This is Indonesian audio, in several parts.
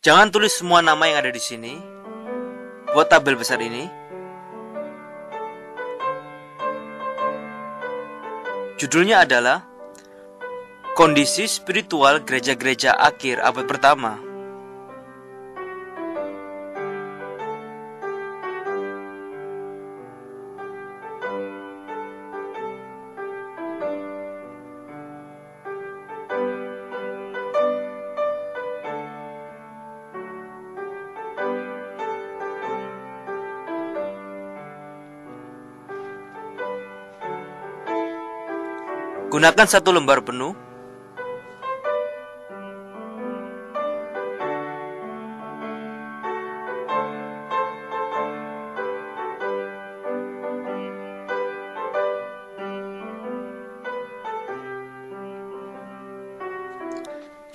Jangan tulis semua nama yang ada di sini. Buat tabel besar ini. Judulnya adalah Kondisi Spiritual Gereja-Gereja Akhir Abad Pertama. Gunakan 1 lembar penuh.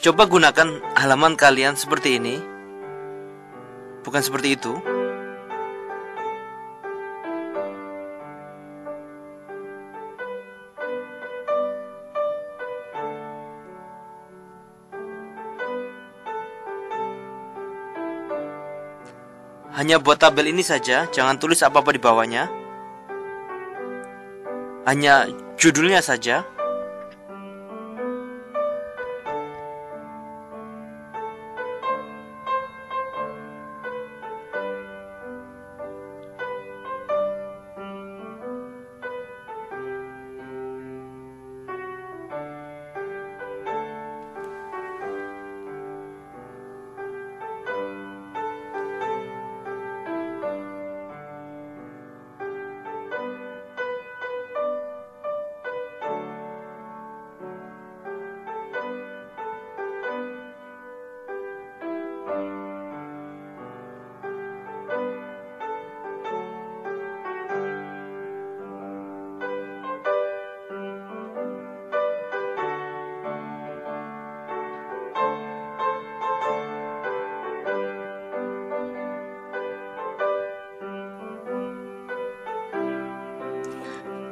Coba gunakan halaman kalian seperti ini. Bukan seperti itu. Hanya buat tabel ini saja, jangan tulis apa-apa di bawahnya. Hanya judulnya saja.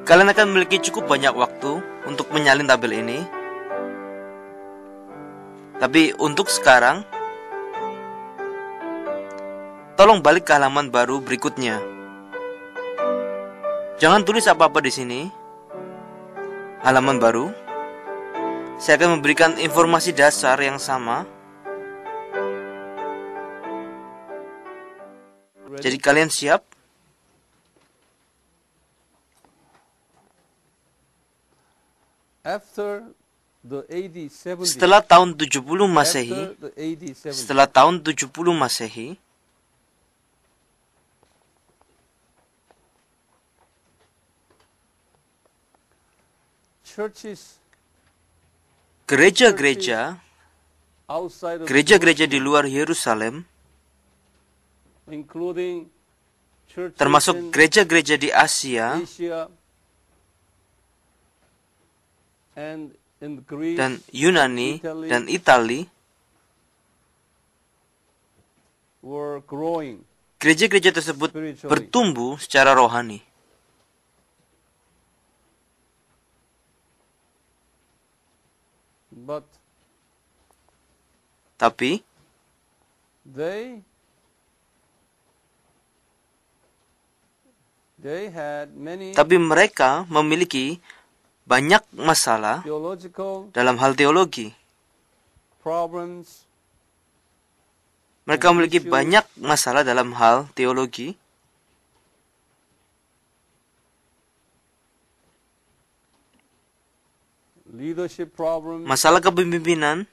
Kalian akan memiliki cukup banyak waktu untuk menyalin tabel ini. Tapi untuk sekarang, tolong balik ke halaman baru berikutnya. Jangan tulis apa-apa di sini. Halaman baru. Saya akan memberikan informasi dasar yang sama. Jadi kalian siap? Setelah tahun 70 Masehi, gereja-gereja di luar Yerusalem, termasuk gereja-gereja di Asia dan Yunani dan Italia, gereja-gereja tersebut bertumbuh secara rohani. Tapi mereka memiliki banyak masalah dalam hal teologi. Mereka memiliki banyak masalah dalam hal teologi. Masalah kepemimpinan.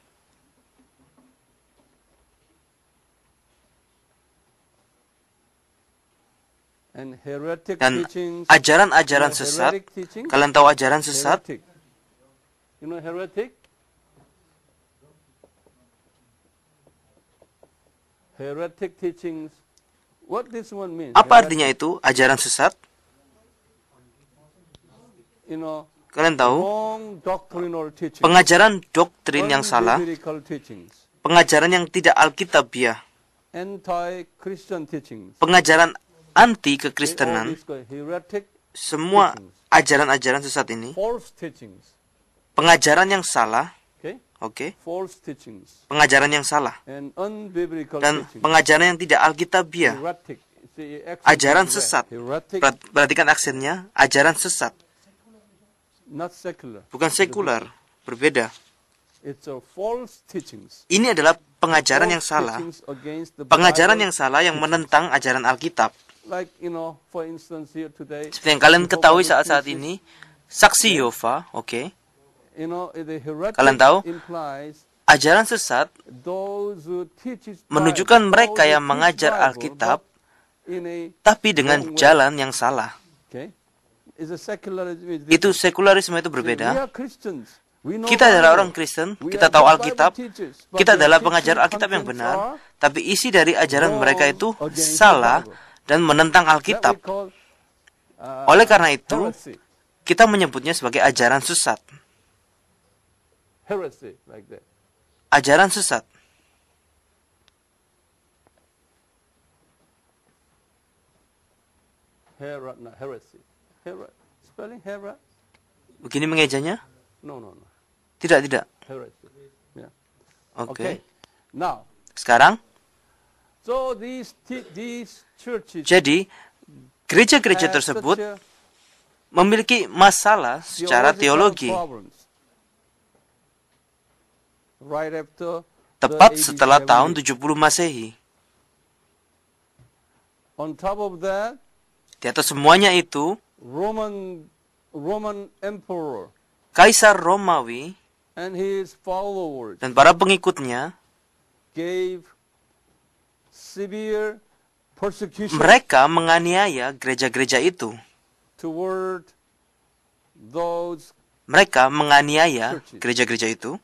Dan ajaran-ajaran sesat. Kalian tahu ajaran sesat? Apa artinya itu, ajaran sesat? Kalian tahu? Pengajaran doktrin yang salah. Pengajaran yang tidak alkitabiah. Pengajaran anti kekristenan. Semua ajaran-ajaran sesat ini, pengajaran yang salah, Okay? Oke. False teachings Pengajaran yang salah and unbiblical dan teachings. pengajaran yang tidak alkitabiah, Heretic. See, accent ajaran is red. sesat. Heretic, Perhatikan aksennya, ajaran sesat, not secular. bukan sekular, berbeda. It's a false teachings. Ini adalah pengajaran yang False salah, teachings against the pengajaran Bible yang salah yang teachings. menentang ajaran Alkitab. Like, for instance, here today, Seperti yang kalian Jehovah's ketahui saat Witnesses, ini, saksi Yehova, oke. The heretic Kalian tahu? implies Ajaran sesat those who teaches menunjukkan Bible, mereka those who yang teach mengajar Bible, Alkitab, but in a tapi dengan wrong way. jalan yang salah. Okay? It's a secularism is Itu different. sekularisme itu We berbeda. are Christians. We know Kita adalah Bible. orang Kristen, We kita are tahu good Alkitab, Bible teachers, but kita their adalah teaching pengajar Alkitab yang contents benar, are tapi isi dari ajaran wrong mereka itu against the salah Bible. dan menentang That Alkitab. we call, Oleh karena itu, heresy. kita menyebutnya sebagai ajaran sesat. Heresy, like that. Ajaran sesat. Heresy. Spelling hera? Begini mengejanya? No. Tidak. Heresy. Yeah. Oke. Okay. Now, Sekarang, so these churches jadi gereja-gereja have tersebut such a memiliki masalah secara teologi. problems. Right after Tepat the AD setelah 70. tahun 70 Masehi. On top of that, Di atas semuanya itu, Roman emperor Kaisar Romawi and his followers dan para pengikutnya, gave severe persecution mereka menganiaya gereja-gereja itu. toward those Mereka menganiaya Churches. gereja-gereja itu.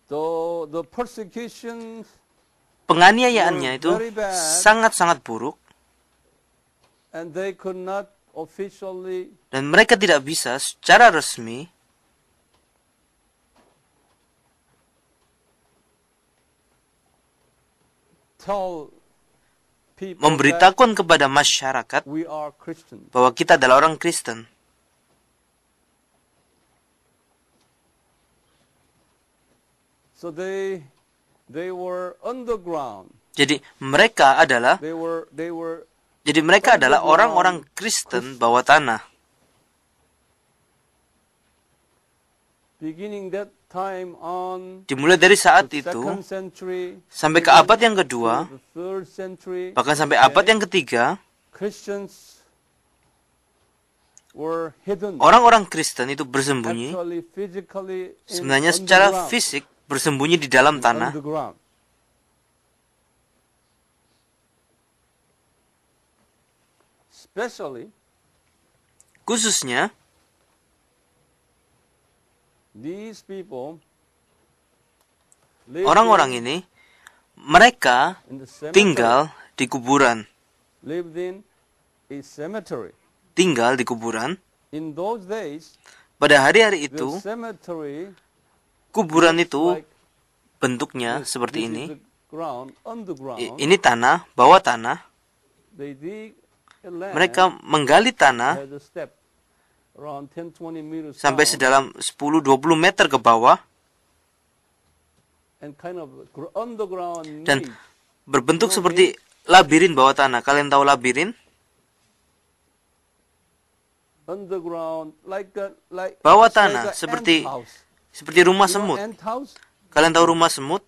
though the persecutions Penganiayaannya itu Very bad. sangat-sangat buruk and they could not officially dan mereka tidak bisa secara resmi tell people that memberitakan kepada masyarakat we are Christians. bahwa kita adalah orang Kristen. So they were underground. Jadi mereka adalah They were adalah orang-orang Kristen bawah tanah. beginning that time on Dimulai dari saat the itu second century sampai ke abad yang kedua, to the third century, bahkan sampai abad yang ketiga, Christians were hidden. orang-orang Kristen itu bersembunyi, Actually, physically in sebenarnya secara underground, fisik bersembunyi di dalam tanah. underground. Especially Khususnya these people lived orang-orang ini, mereka in the cemetery, tinggal di kuburan. lived in a cemetery. Tinggal di kuburan. In those days, Pada hari-hari the itu, cemetery kuburan itu like bentuknya this. seperti This is ini. the ground, underground. Ini tanah, bawah tanah. They dig a land, Mereka menggali tanah has a step around 10-20 meters sampai down, sedalam 10-20 meter ke bawah and kind of underground dan maze. berbentuk seperti labirin bawah tanah. Kalian tahu labirin? Underground like Bawah it's like tanah, a seperti- ant house. Seperti rumah You know semut. ant house? Kalian tahu rumah semut?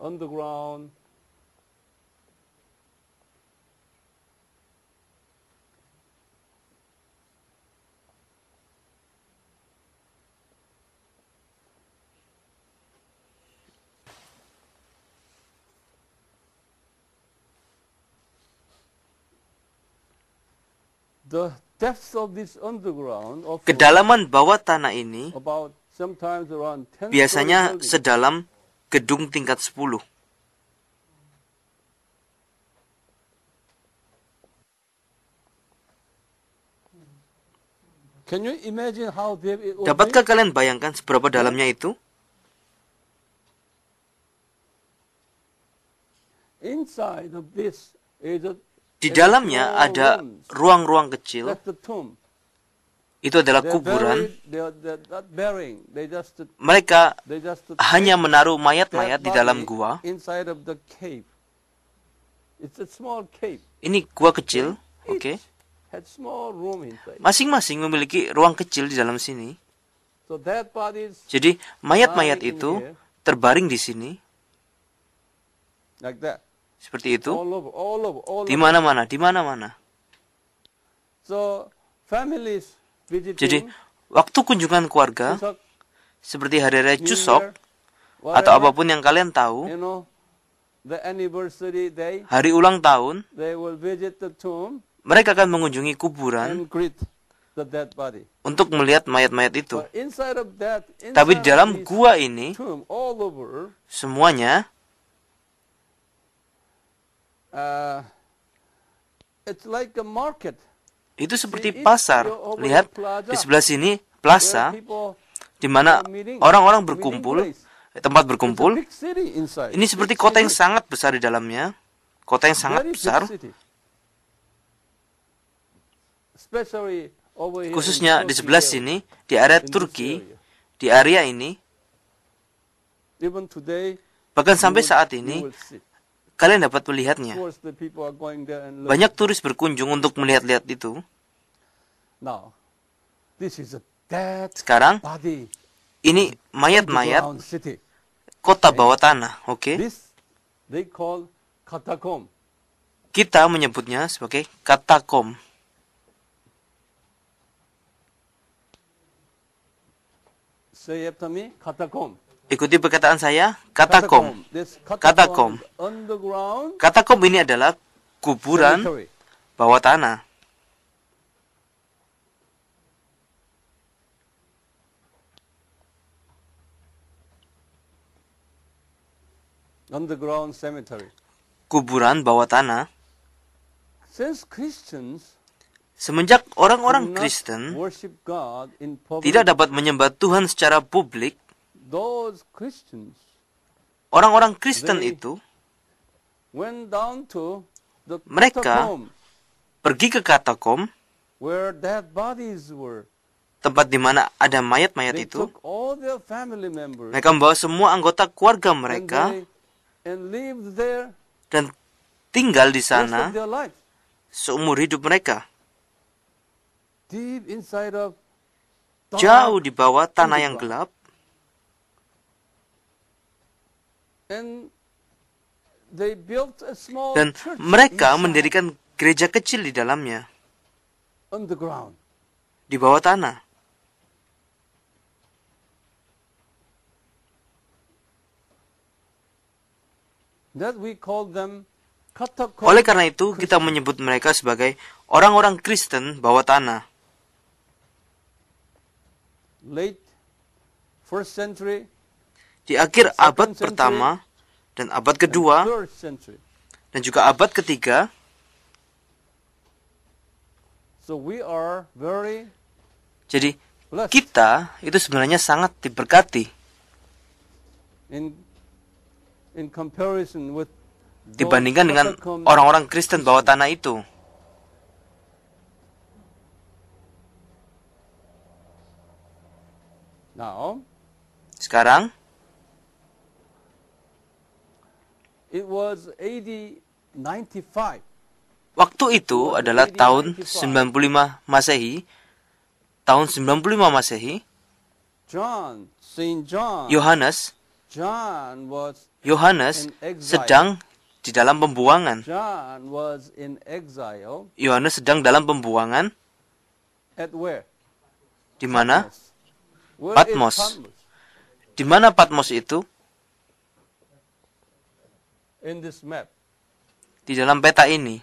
Underground. The depth of this underground of Kedalaman bawah tanah ini about sometimes around 10 biasanya story building. sedalam gedung tingkat 10. Can you imagine how deep it would Dapatkah be? kalian bayangkan seberapa dalamnya itu? Inside of this is a, Di dalamnya small ada rooms. ruang-ruang kecil. That's the tomb. Itu adalah They're kuburan. buried, they're not burying. Mereka They just hanya take menaruh that mayat-mayat di dalam body gua. inside of the cave. It's a small cave. Ini gua kecil, oke. Each had small room inside. Masing-masing memiliki ruang kecil di dalam sini. So that body is Jadi mayat-mayat lying in itu here, terbaring di sini like that. seperti itu. All over. Di mana-mana, di mana-mana. So families Jadi visiting waktu kunjungan keluarga Chuseok, seperti hari raya New Chuseok Year, atau whatever, apapun yang kalian tahu, you know, the anniversary day, hari ulang tahun, they will visit the tomb mereka akan mengunjungi kuburan and greet the dead body. untuk melihat mayat-mayat itu. But inside of that, Tapi di inside dalam of this gua ini, tomb, all over, semuanya it's like a market itu seperti See, pasar. it's over Lihat the plaza, di sebelah sini where plaza people di mana are meeting, orang-orang meeting berkumpul, place. tempat It's a berkumpul. big city inside. Ini seperti Big kota yang city. sangat besar di dalamnya. Kota yang sangat Very big besar, city. Especially over here khususnya in di Turkey sebelah area, sini, di area in this Turki, area. di area ini. Even today, Bahkan sampai you saat will ini, see. kalian dapat melihatnya. Of course, the people are going there and look. Banyak turis berkunjung untuk melihat-lihat itu. Now, this is a dead Sekarang, body ini mayat-mayat underground city. kota bawah tanah, oke? This they call catacomb. Kita menyebutnya sebagai katakom. Say after me, catacomb. Ikuti perkataan saya, katakom. This Catacomb. catacomb is underground Katakom ini adalah kuburan cemetery. bawah tanah. Underground cemetery. Kuburan bawah tanah. Since Christians Semenjak orang-orang do not Kristen worship God in public, tidak dapat menyembah Tuhan secara publik, those Christians orang-orang Kristen They- itu went down to the Mereka catacomb pergi ke katakom, where dead bodies were. tempat di mana ada mayat-mayat They itu. took all their family members Mereka membawa semua anggota keluarga and, mereka and lived there dan tinggal di rest of sana their life. seumur hidup mereka. Deep inside of Jauh dark di bawah tanah yang underground. gelap. And they built a small Dan church mereka inside, mendirikan gereja kecil di dalamnya, underground. di bawah tanah. That we call them catacomb. Oleh karena itu, kita menyebut mereka sebagai orang-orang Kristen bawah tanah. Late first century, Di akhir Second abad century, pertama dan abad and kedua third century. dan juga abad ketiga, So we are very jadi blessed kita itu sebenarnya sangat diberkati in comparison with those dibandingkan dengan catacomb orang-orang Kristen bawah tanah itu. Now, Sekarang, it was AD 95. waktu itu adalah tahun 95 Masehi. Tahun 95 Masehi, John, Saint John, John was Yohanes in exile. sedang di dalam pembuangan. John was in exile Yohanes sedang dalam pembuangan at where? di mana? Where Patmos. is Patmos? Di mana Patmos itu? In this map. Di dalam peta ini.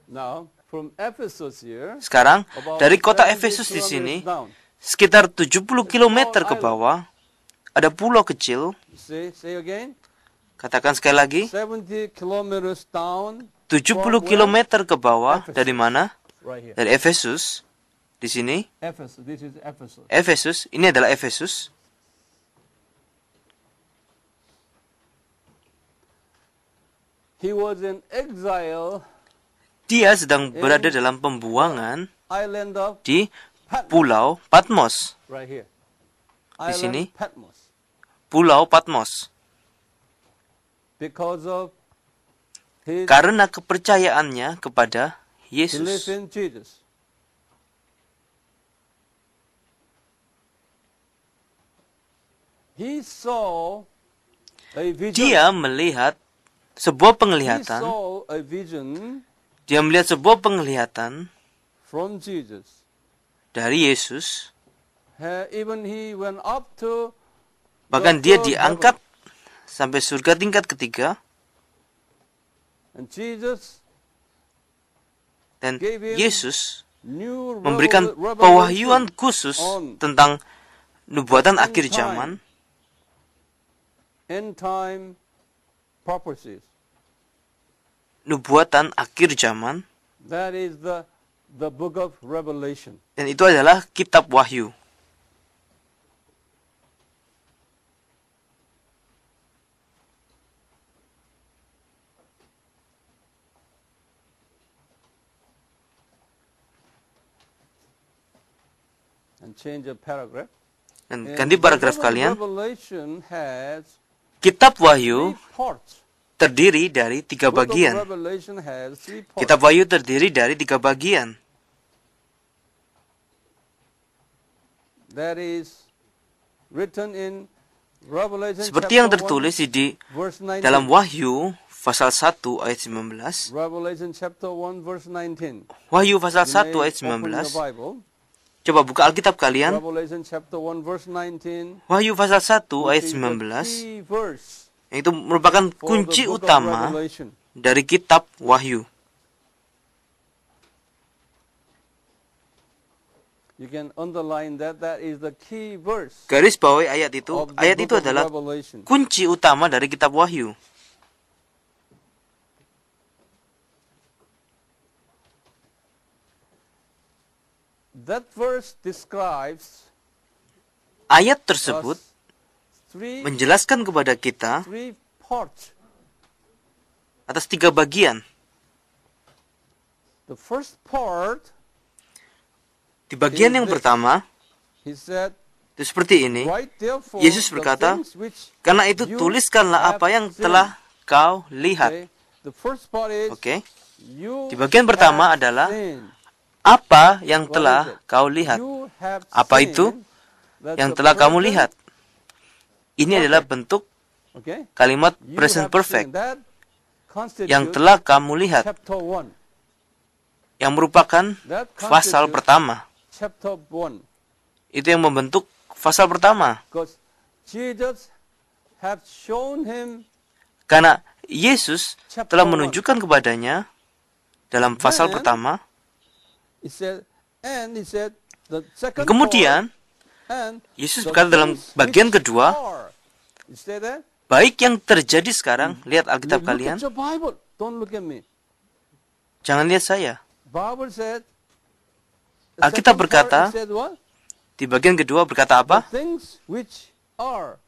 Now, from Ephesus here, Sekarang, about dari kota 70 Efesus di sini, kilometers down. sekitar 70 km ke bawah, ada pulau kecil. Say again. Katakan sekali lagi, 70 kilometers down. 70 from km where? ke bawah. Ephesus. Dari mana? Right here. Dari Efesus. Di sini, Ephesus. This is Ephesus. Efesus. Ini adalah Efesus. He was in exile Dia sedang berada dalam pembuangan island of di Patmos. Pulau Patmos. Right here. Di sini. Island Patmos. Pulau Patmos. Because of his Karena kepercayaannya kepada belief Yesus. in Jesus. He saw a vision. Dia melihat sebuah He penglihatan. saw a vision Dia melihat sebuah penglihatan from Jesus. dari Yesus. Even he went up to Bahkan the dia third diangkat heaven. sampai surga tingkat ketiga. And Jesus Dan gave him Yesus new memberikan revelation pewahyuan khusus on tentang nubuatan end akhir time. zaman, end time prophecies. nubuatan akhir zaman, That is the book of Revelation. dan itu adalah kitab Wahyu. And change a paragraph. Dan And ganti the paragraf book of kalian. Revelation has Kitab Wahyu three parts. terdiri dari 3 Book of bagian. Revelation has three parts. Kitab Wahyu terdiri dari 3 bagian. That is written in Revelation Seperti yang chapter tertulis 1, di verse 19. dalam Wahyu pasal 1 ayat 19. Revelation chapter 1 verse 19. Wahyu pasal You 1 may ayat open your 19. Bible. Coba buka Alkitab kalian. Revelation chapter 1 verse 19. Wahyu pasal 1 ayat which is the 19. key verse Itu merupakan for the kunci book of utama Revelation. dari kitab Wahyu. You can underline that. That is the key verse Garis bawahi ayat itu. of the Ayat book itu of adalah Revelation. kunci utama dari kitab Wahyu. That verse describes Ayat tersebut us three menjelaskan kepada kita parts. atas 3 bagian. The first part, Di bagian yang pertama, he said, itu seperti ini. right therefore, Yesus the berkata, things which karena itu you tuliskanlah have apa yang seen. telah kau lihat. Okay? The first part is, Oke. you Di bagian pertama have adalah seen. apa yang What telah is it? kau lihat. You have Apa seen itu that yang the telah kamu present- lihat? Ini adalah bentuk Okay? kalimat You present have perfect seen. That constitutes yang telah kamu lihat, chapter 1. yang merupakan That pasal constitutes pertama. chapter 1. Itu yang membentuk pasal pertama. Because Jesus have shown him Karena Yesus Chapter telah 1. menunjukkan kepadanya dalam pasal Then, pertama. he said the second Kemudian part, and Yesus the berkata dalam things bagian which kedua, are. You say that? baik yang terjadi sekarang, lihat You Alkitab look kalian, at your Bible. Don't look at me. jangan lihat saya. Bible said. the Alkitab second part, berkata, it said what? Di bagian kedua berkata The apa? things which are.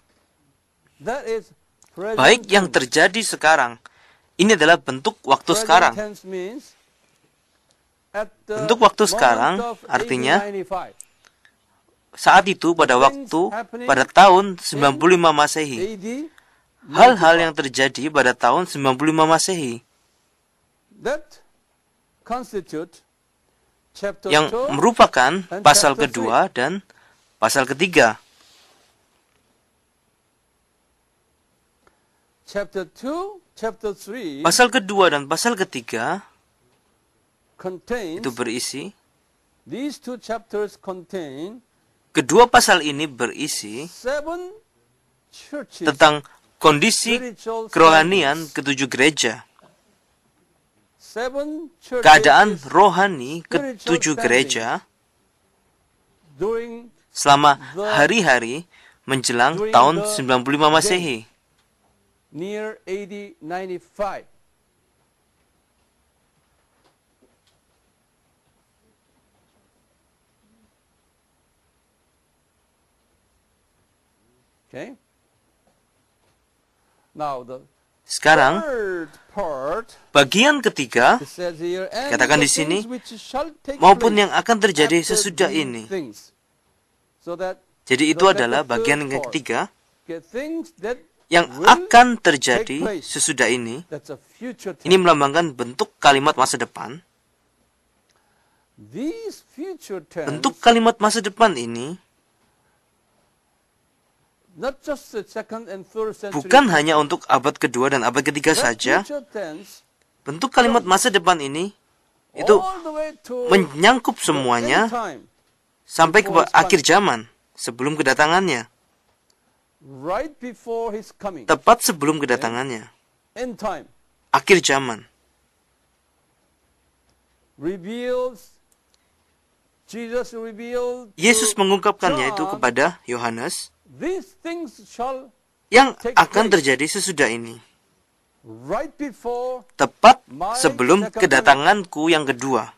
That is present Baik yang tense. terjadi sekarang. Ini adalah bentuk waktu Present sekarang. tense means at the Bentuk waktu moment sekarang of artinya 1895. Saat itu pada waktu pada tahun 95 Masehi. AD, Hal-hal yang terjadi pada tahun 95 Masehi that constitute chapter yang 2 merupakan and pasal chapter kedua dan pasal ketiga. Chapter 2, chapter 3 Pasal kedua dan pasal ketiga contains, itu berisi, these two chapters contain kedua pasal ini berisi 7 churches, tentang kondisi spiritual kerohanian standards. ketujuh gereja. 7 churches Keadaan is rohani spiritual ketujuh standings gereja during selama hari-hari menjelang during tahun the 95 Masehi. near AD 95. Okay. Now the Sekarang, third part, bagian ketiga, it says here, and katakan the di sini, things which shall take maupun place yang akan terjadi after sesudah these ini. things. So that Jadi itu the adalah third bagian yang part, ketiga, okay, things that yang will akan take terjadi place. sesudah ini. That's a future Ini tense. melambangkan bentuk kalimat masa depan. These future tense, Bentuk kalimat masa depan ini not just the second and third century, bukan hanya untuk abad kedua dan abad ketiga that saja. future tense, Bentuk kalimat masa depan ini itu all the way to menyangkup the semuanya end time, sampai ke akhir zaman, sebelum kedatangannya. right before his coming, Tepat sebelum kedatangannya. end time, Akhir zaman. reveals, Jesus revealed Yesus to mengungkapkannya itu John, kepada Yohanes these things shall yang take akan place terjadi sesudah ini. right before Tepat my sebelum second kedatanganku yang kedua.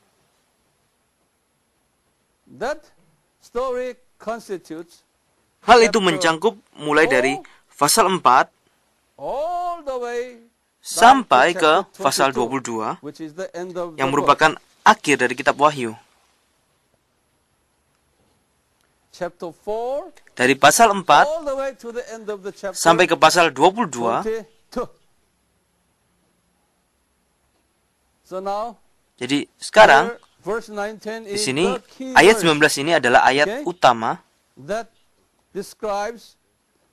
that story constitutes Hal itu mencangkup mulai dari pasal 4 all the way sampai down to ke chapter pasal 22, 22 which is the end of yang the merupakan book. akhir dari kitab Wahyu. Chapter 4 Dari pasal 4 all the way to the end of the chapter sampai ke pasal 22. 22. So now Jadi sekarang here, verse 19 di is sini the key ayat verse 19 ini adalah ayat Okay. utama. that describes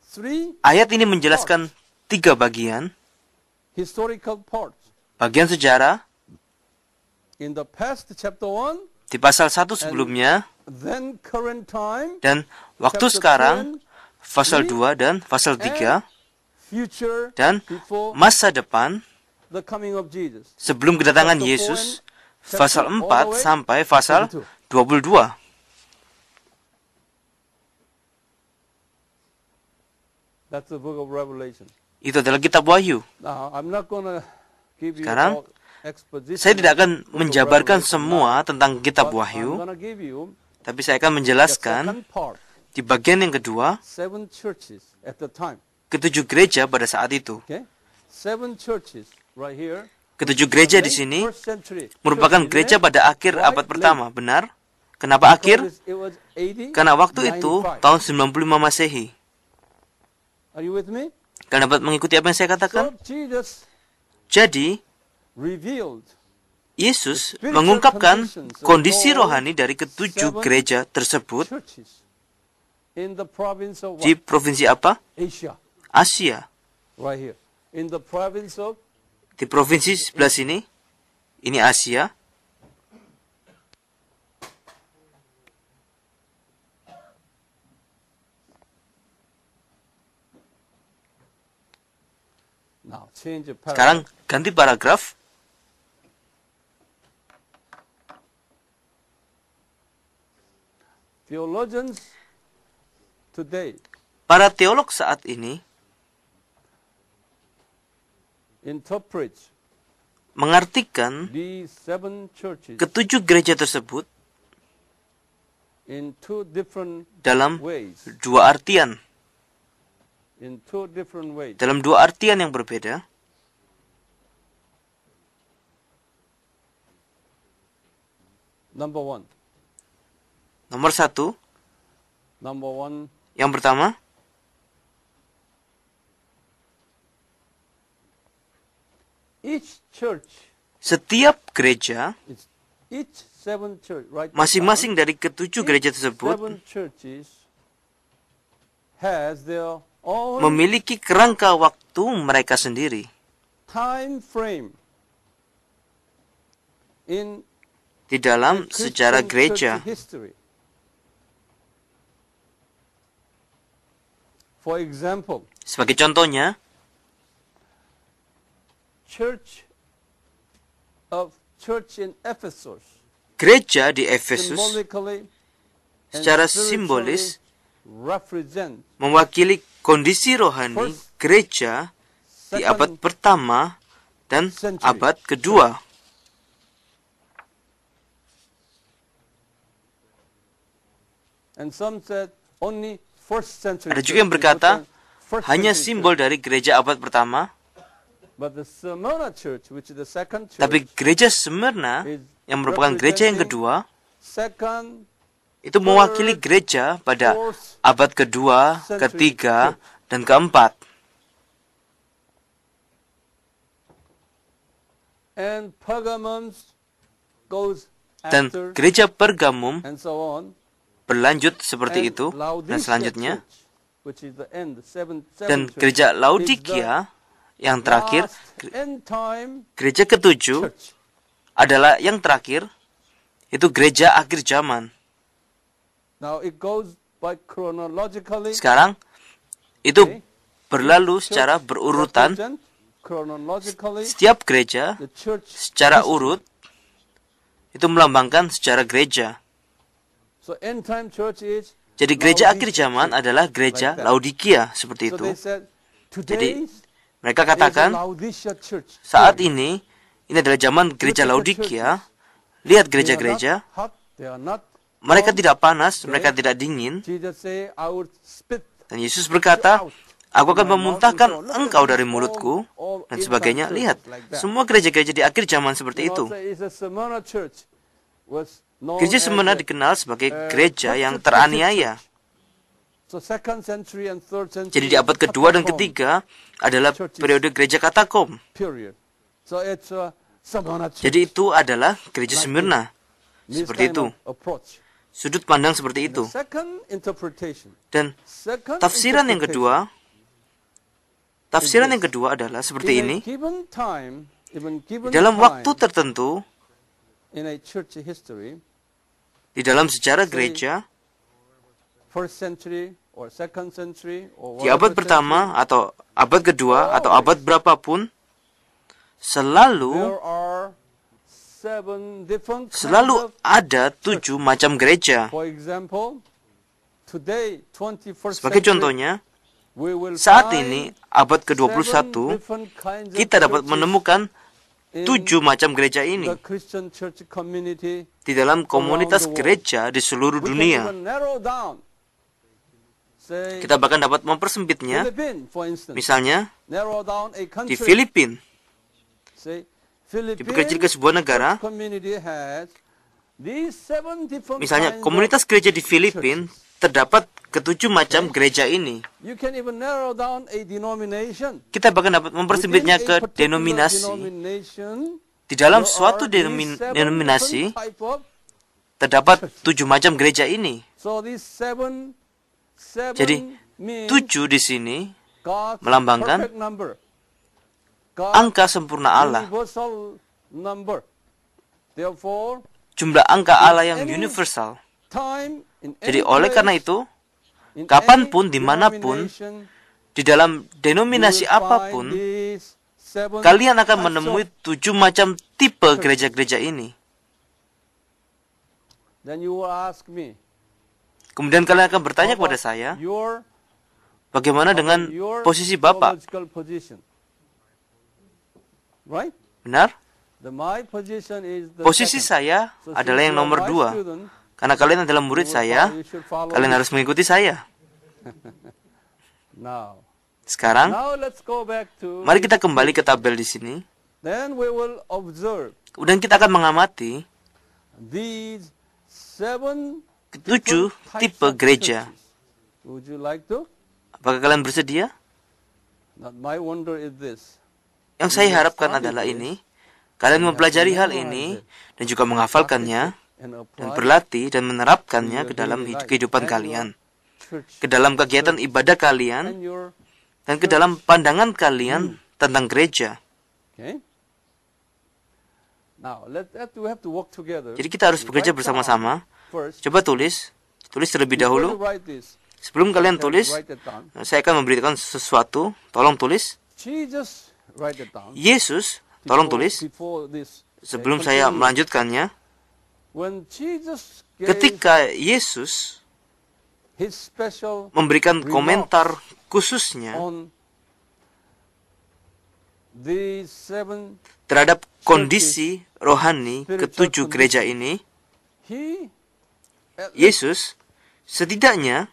three Ayat ini menjelaskan 3 bagian. historical parts. Bagian sejarah In the past, chapter 1, di pasal 1 sebelumnya, then current time, dan waktu chapter sekarang 10, pasal 2 dan pasal 3, future dan before masa depan the coming of Jesus. sebelum kedatangan Chapter Yesus, 4 pasal all the 4 way sampai pasal 22. 22. That's the book of Revelation. Itu adalah kitab Wahyu. Now, I'm not going to give you Sekarang, all exposition Saya tidak akan of the book of menjabarkan Revelation semua now, tentang kitab but I'm Wahyu, going to give you tapi saya akan the menjelaskan second part, di bagian yang kedua, 7 churches at the time. ketujuh gereja pada saat itu. Okay? 7 churches right here. Ketujuh gereja di Late sini first century merupakan churches, gereja isn't it? pada akhir Right? abad pertama, benar? Kenapa akhir? Because it was 80, Karena waktu itu 95. tahun 95 Masehi. Are you with me? Kalian dapat mengikuti apa yang saya katakan? So Jesus Jadi, revealed Yesus mengungkapkan kondisi rohani dari ketujuh gereja tersebut churches in the province of di what? provinsi apa? Asia, Asia. right here. In the province of Di provinsi sebelah sini, ini Asia. now change the paragraph. Sekarang ganti paragraf. Theologians today Para teolog saat ini interpret mengartikan these 7 churches ketujuh gereja tersebut in 2 different dalam ways. dua artian. In 2 different ways. Dalam dua artian yang berbeda. Number 1. Nomor satu, Number 1. yang pertama, Each church, setiap gereja, it's each 7 church, right? masing-masing dari ketujuh gereja tersebut 7 churches has their own memiliki kerangka waktu mereka sendiri. time frame in Di dalam Christian sejarah church gereja. history. For example, Sebagai contohnya, church in Ephesus, gereja di Efesus symbolically and secara spiritually simbolis represent mewakili kondisi rohani gereja di abad pertama dan abad kedua. and some said only first century. Ada juga yang church, berkata first hanya century simbol dari gereja abad pertama. church. But the Smyrna church, which is the second church, Tapi gereja Smyrna is yang merupakan gereja yang kedua, second, itu mewakili gereja pada fourth, abad kedua, ketiga, dan keempat. and Pergamum goes Dan after, gereja Pergamum and so on. berlanjut seperti And itu, dan Laodicea selanjutnya. church, which is the end, the seventh Dan church, gereja is Laodikia yang the terakhir, last end time gereja ketujuh church. adalah yang terakhir, itu gereja akhir zaman. Now it goes by chronologically. Sekarang, itu Okay. berlalu Church secara berurutan. represent chronologically Setiap gereja the church secara history. urut itu melambangkan sejarah gereja. So end time church is Jadi gereja akhir Laodicea zaman church. adalah gereja Like that. Laodikia, seperti So itu. they said Jadi today mereka is the katakan Laodicea church. saat Period. ini adalah zaman gereja Laodikia. Lihat gereja-gereja, They are not hot, they are not mereka cold. tidak panas, mereka tidak dingin. Jesus say, I will spit Dan Yesus berkata, aku akan memuntahkan engkau dari mulutku, dan sebagainya. Lihat, semua gereja-gereja di akhir zaman seperti itu. Gereja Smyrna dikenal sebagai gereja yang teraniaya. Jadi di abad kedua dan ketiga adalah periode gereja katakom. Jadi itu adalah gereja Smyrna. Seperti itu. Sudut pandang seperti itu. Dan tafsiran yang kedua adalah seperti ini. Di dalam waktu tertentu, di dalam sejarah gereja, di abad pertama atau abad kedua atau abad berapapun, selalu ada 7 macam gereja. Sebagai contohnya, saat ini, abad ke-21, kita dapat menemukan 7 macam gereja ini di dalam komunitas gereja di seluruh dunia. Kita bahkan dapat mempersempitnya, misalnya di Filipina. Diperkecil ke sebuah negara, misalnya komunitas gereja di Filipina, terdapat ke-7 macam gereja ini. Kita bahkan dapat mempersempitnya ke denominasi. Di dalam suatu denominasi, terdapat 7 macam gereja ini. Jadi, 7 di sini melambangkan angka sempurna Allah. Jumlah angka Allah yang universal. Jadi oleh karena itu, kapanpun, dimanapun, di dalam denominasi apapun, kalian akan menemui 7 macam tipe gereja-gereja ini. Kemudian kalian akan bertanya kepada saya, bagaimana dengan posisi Bapak? Benar? Posisi saya adalah yang nomor 2. Karena kalian adalah murid saya, kalian harus mengikuti saya. Sekarang, mari kita kembali ke tabel di sini. Dan kita akan mengamati 7 tipe gereja. Apakah kalian bersedia? Yang saya harapkan adalah ini, kalian mempelajari hal ini dan juga menghafalkannya dan berlatih dan menerapkannya ke dalam kehidupan kalian, ke dalam kegiatan ibadah kalian, dan ke dalam pandangan kalian tentang gereja. Jadi kita harus bekerja bersama-sama. Coba tulis terlebih dahulu. Sebelum kalian tulis, saya akan memberitakan sesuatu. Tolong tulis. Yesus, tolong tulis. Sebelum saya melanjutkannya, ketika Yesus memberikan komentar khususnya terhadap kondisi rohani ke-7 gereja ini, Yesus setidaknya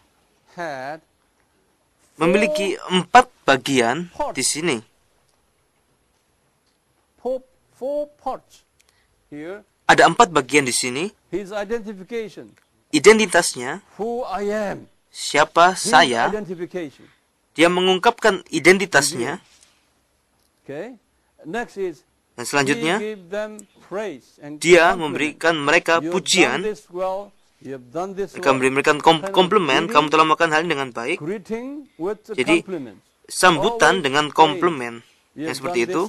memiliki 4 bagian di sini. 4 parts here. Ada 4 bagian di sini. His identification. Identitasnya, Who I am. siapa His saya. identification. Dia mengungkapkan identitasnya. Okay. Next is Dan selanjutnya, he gave them praise and dia compliment. memberikan mereka You have pujian. done this well. You have done this Mereka well. memberikan komplimen. Kamu telah melakukan hal ini dengan baik. Greeting with the Jadi, compliment. Sambutan dengan komplimen. Yang seperti itu,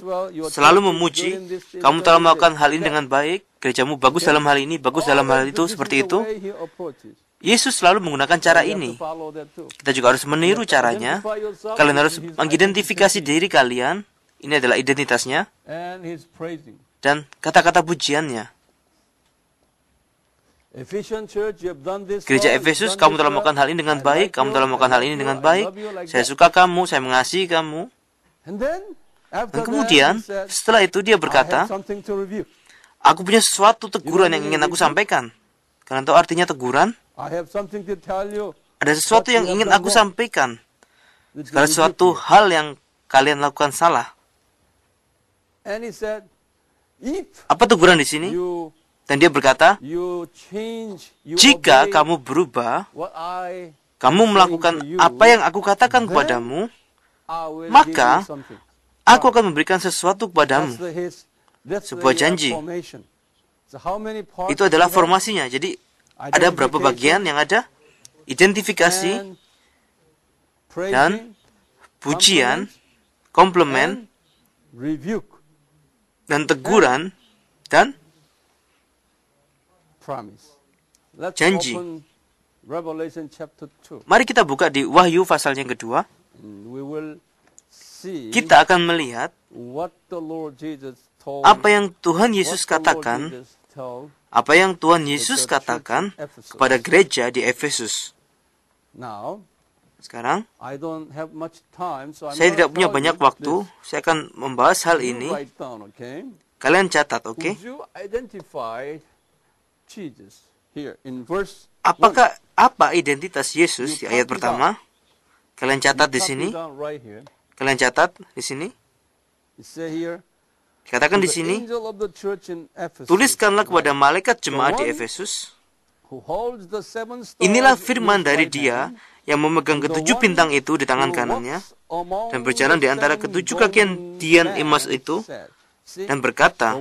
selalu memuji. Kamu telah melakukan hal ini dengan baik. Gerejamu bagus dalam hal ini, bagus dalam hal itu, seperti itu. Yesus selalu menggunakan cara ini. Kita juga harus meniru caranya. Kalian harus mengidentifikasi diri kalian. Ini adalah identitasnya. Dan kata-kata pujiannya. Gereja Efesus, kamu telah melakukan hal ini dengan baik. Kamu telah melakukan hal ini dengan baik. Saya suka kamu, saya mengasihi kamu. Dan kemudian, setelah itu dia berkata, aku punya sesuatu teguran yang ingin aku sampaikan. Kalian tahu artinya teguran? Ada sesuatu yang ingin aku sampaikan. Segala sesuatu hal yang kalian lakukan salah. Apa teguran di sini? Dan dia berkata, jika kamu berubah, kamu melakukan apa yang aku katakan kepadamu, maka aku akan memberikan sesuatu kepadamu. Sebuah janji. Itu adalah formasinya. Jadi, ada berapa bagian yang ada? Identifikasi, dan pujian, komplimen, dan teguran, dan janji. Mari kita buka di Wahyu pasal yang kedua. Kita akan melihat apa yang Tuhan Yesus katakan, apa yang Tuhan Yesus katakan kepada gereja di Efesus. Sekarang, saya tidak punya banyak waktu. Saya akan membahas hal ini. Kalian catat, oke? Apa identitas Yesus di ayat pertama? Kalian catat di sini. Kalian catat di sini. Katakan di sini, tuliskanlah kepada malaikat jemaat di Efesus. Inilah firman dari Dia yang memegang ketujuh bintang itu di tangan kanannya dan berjalan di antara ketujuh kakian dian emas itu dan berkata,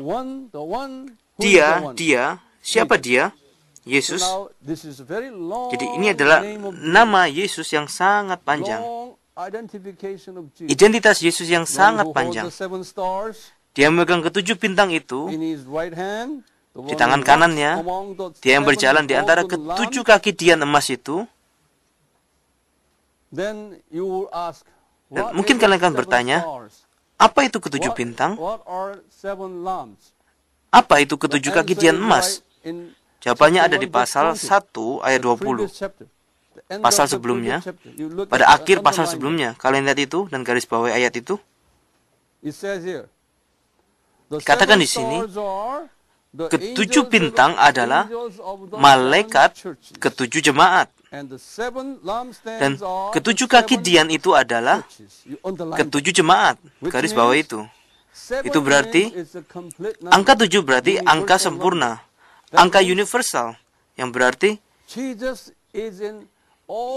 Dia, siapa Dia? Yesus. Jadi ini adalah nama Yesus yang sangat panjang. Identitas Yesus yang sangat panjang. Dia memegang ketujuh bintang itu di tangan kanannya. Dia yang berjalan di antara ketujuh kaki dian emas itu. Dan mungkin kalian akan bertanya, apa itu ketujuh bintang? Apa itu ketujuh kaki dian emas? Jawabannya ada di pasal 1 ayat 20. Pasal sebelumnya, pada akhir pasal sebelumnya. Kalian lihat itu dan garis bawahi ayat itu. Katakan di sini, ketujuh bintang adalah malaikat ketujuh jemaat. Dan ketujuh kaki dian itu adalah ketujuh jemaat. Garis bawah itu. Itu berarti, angka 7 berarti angka sempurna. Angka universal. Yang berarti,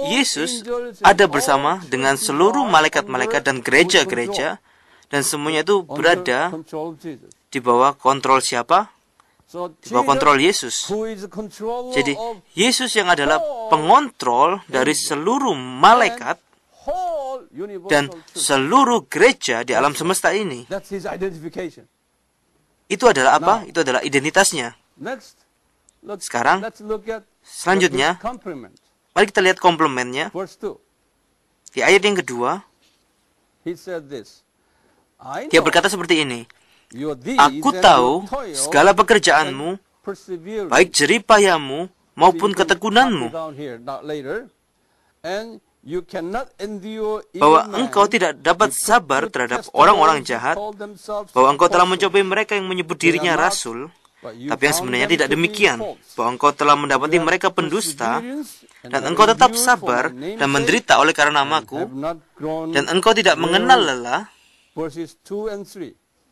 Yesus ada bersama dengan seluruh malaikat-malaikat dan gereja-gereja. Dan semuanya itu berada di bawah kontrol siapa? Di bawah kontrol Yesus. Jadi, Yesus yang adalah pengontrol dari seluruh malaikat dan seluruh gereja di alam semesta ini. Itu adalah apa? Itu adalah identitasnya. Sekarang, selanjutnya, mari kita lihat komplemennya. Di ayat yang kedua, dia berkata seperti ini, Aku tahu segala pekerjaanmu, baik jeripayahmu maupun ketekunanmu, bahwa engkau tidak dapat sabar terhadap orang-orang jahat, bahwa engkau telah mencobai mereka yang menyebut dirinya rasul, tapi yang sebenarnya tidak demikian, bahwa engkau telah mendapati mereka pendusta, dan engkau tetap sabar dan menderita oleh karena namaku, dan engkau tidak mengenal lelah.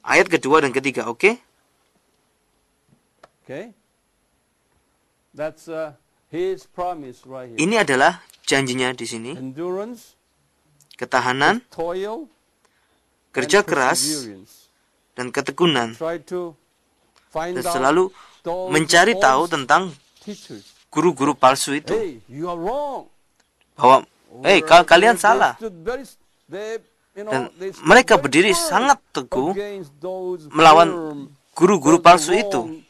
Ayat kedua dan ketiga, oke? Okay? That's his promise right here. Ini adalah janjinya di sini. Endurance, Ketahanan, toil, kerja and keras, perseverance. dan ketekunan. Try to find Dan out selalu those mencari tahu false tentang teachers. guru-guru palsu itu. Hey, you are wrong. Bahwa, kalian salah. Dan mereka berdiri sangat teguh melawan guru-guru palsu itu.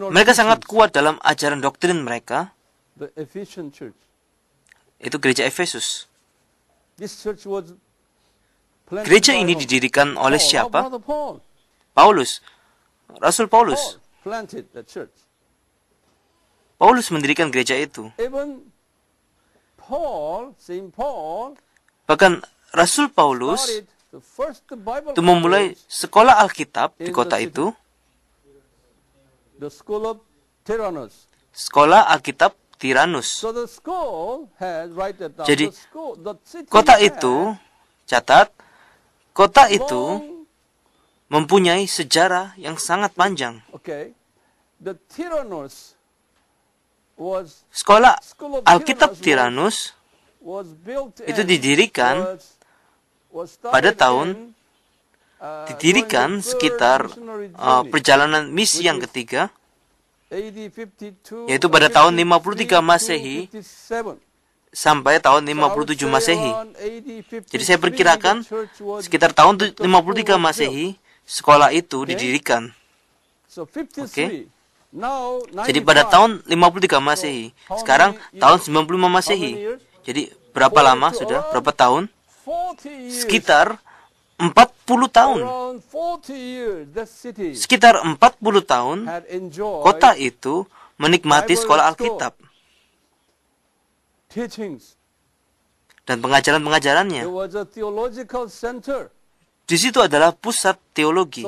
Mereka sangat kuat dalam ajaran doktrin mereka. Itu gereja Efesus. Gereja ini didirikan oleh siapa? Paulus. Rasul Paulus. Paulus mendirikan gereja itu. Bahkan Rasul Paulus itu memulai sekolah Alkitab di kota itu. Sekolah Alkitab Tiranus. Jadi kota itu, catat, kota itu mempunyai sejarah yang sangat panjang. Sekolah Alkitab Tiranus itu didirikan pada tahun sekitar perjalanan misi yang ketiga, yaitu pada tahun 53 Masehi sampai tahun 57 Masehi. Jadi saya perkirakan sekitar tahun 53 Masehi sekolah itu didirikan. Oke. Jadi pada tahun 53 Masehi, sekarang tahun 95 Masehi. Jadi berapa lama sudah? Berapa tahun? Sekitar 40 tahun. Sekitar 40 tahun kota itu menikmati sekolah Alkitab dan pengajaran-pengajarannya. Di situ adalah pusat teologi.